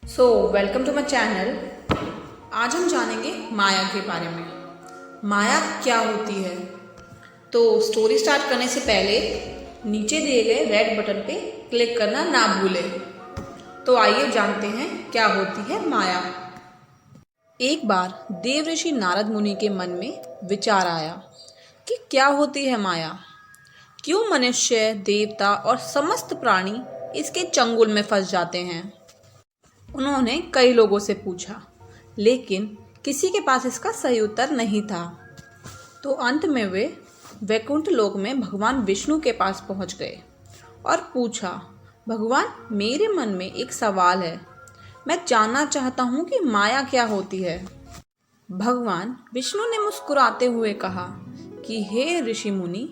Welcome to my channel. आज हम जानेंगे माया के बारे में। माया क्या होती है? तो स्टोरी स्टार्ट करने से पहले नीचे दिए गए रेड बटन पे क्लिक करना ना भूलें। तो आइए जानते हैं क्या होती है माया। एक बार देवऋषि नारद मुनि के मन में विचार आया कि क्या होती है माया। क्यों मनुष्य, देवता और समस्त प्राणी इसके चंगुल में फंस जाते हैं। उन्होंने कई लोगों से पूछा, लेकिन किसी के पास इसका सही उत्तर नहीं था। तो अंत में वे वैकुंठ लोक में भगवान विष्णु के पास पहुंच गए और पूछा, भगवान, मेरे मन में एक सवाल है। मैं जानना चाहता हूं कि माया क्या होती है। भगवान विष्णु ने मुस्कुराते हुए कहा कि हे ऋषि मुनि,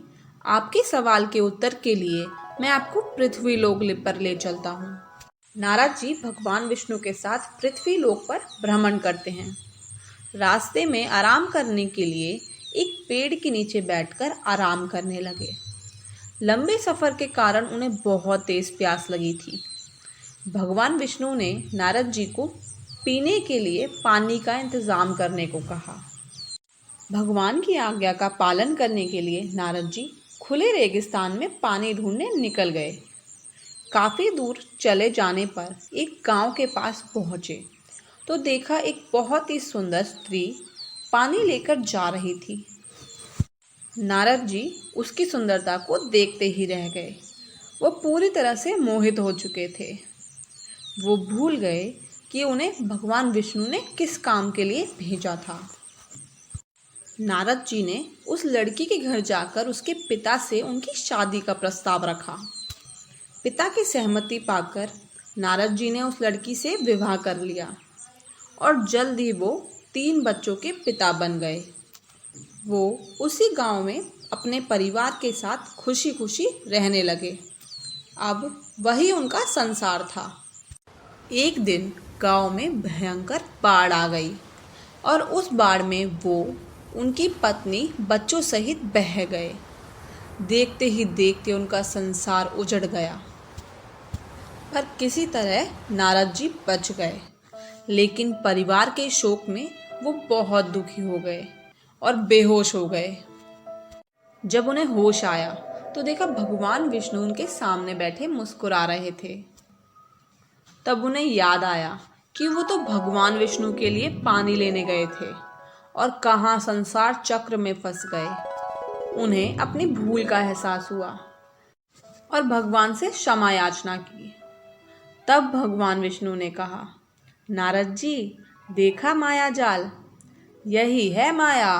आपके सवाल के उत्तर के लिए मैं आपको पृथ्वी लोक पर ले चलता हूँ। नारद जी भगवान विष्णु के साथ पृथ्वी लोक पर भ्रमण करते हैं। रास्ते में आराम करने के लिए एक पेड़ के नीचे बैठकर आराम करने लगे। लंबे सफर के कारण उन्हें बहुत तेज प्यास लगी थी। भगवान विष्णु ने नारद जी को पीने के लिए पानी का इंतजाम करने को कहा। भगवान की आज्ञा का पालन करने के लिए नारद जी खुले रेगिस्तान में पानी ढूंढने निकल गए। काफ़ी दूर चले जाने पर एक गांव के पास पहुंचे तो देखा एक बहुत ही सुंदर स्त्री पानी लेकर जा रही थी। नारद जी उसकी सुंदरता को देखते ही रह गए। वो पूरी तरह से मोहित हो चुके थे। वो भूल गए कि उन्हें भगवान विष्णु ने किस काम के लिए भेजा था। नारद जी ने उस लड़की के घर जाकर उसके पिता से उनकी शादी का प्रस्ताव रखा। पिता की सहमति पाकर नारद जी ने उस लड़की से विवाह कर लिया और जल्द ही वो 3 बच्चों के पिता बन गए। वो उसी गांव में अपने परिवार के साथ खुशी खुशी रहने लगे। अब वही उनका संसार था। एक दिन गांव में भयंकर बाढ़ आ गई और उस बाढ़ में वो, उनकी पत्नी, बच्चों सहित बह गए। देखते ही देखते उनका संसार उजड़ गया। पर किसी तरह नारद जी बच गए, लेकिन परिवार के शोक में वो बहुत दुखी हो गए और बेहोश हो गए। जब उन्हें होश आया तो देखा भगवान विष्णु उनके सामने बैठे मुस्कुरा रहे थे। तब उन्हें याद आया कि वो तो भगवान विष्णु के लिए पानी लेने गए थे और कहाँ संसार चक्र में फंस गए। उन्हें अपनी भूल का एहसास हुआ और भगवान से क्षमा याचना की। तब भगवान विष्णु ने कहा, नारद जी, देखा माया जाल, यही है माया।